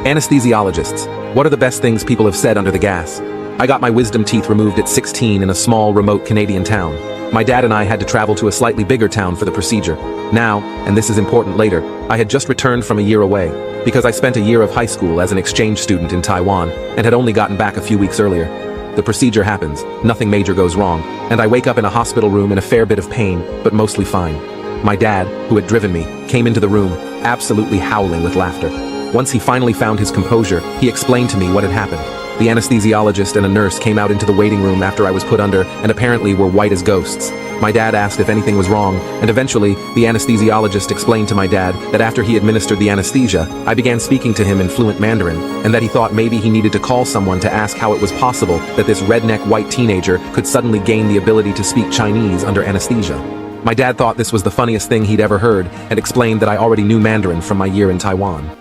Anesthesiologists. What are the best things people have said under the gas? I got my wisdom teeth removed at 16 in a small, remote Canadian town. My dad and I had to travel to a slightly bigger town for the procedure. Now, and this is important later, I had just returned from a year away, because I spent a year of high school as an exchange student in Taiwan, and had only gotten back a few weeks earlier. The procedure happens, nothing major goes wrong, and I wake up in a hospital room in a fair bit of pain, but mostly fine. My dad, who had driven me, came into the room, absolutely howling with laughter. Once he finally found his composure, he explained to me what had happened. The anesthesiologist and a nurse came out into the waiting room after I was put under and apparently were white as ghosts. My dad asked if anything was wrong, and eventually, the anesthesiologist explained to my dad that after he administered the anesthesia, I began speaking to him in fluent Mandarin, and that he thought maybe he needed to call someone to ask how it was possible that this redneck white teenager could suddenly gain the ability to speak Chinese under anesthesia. My dad thought this was the funniest thing he'd ever heard, and explained that I already knew Mandarin from my year in Taiwan.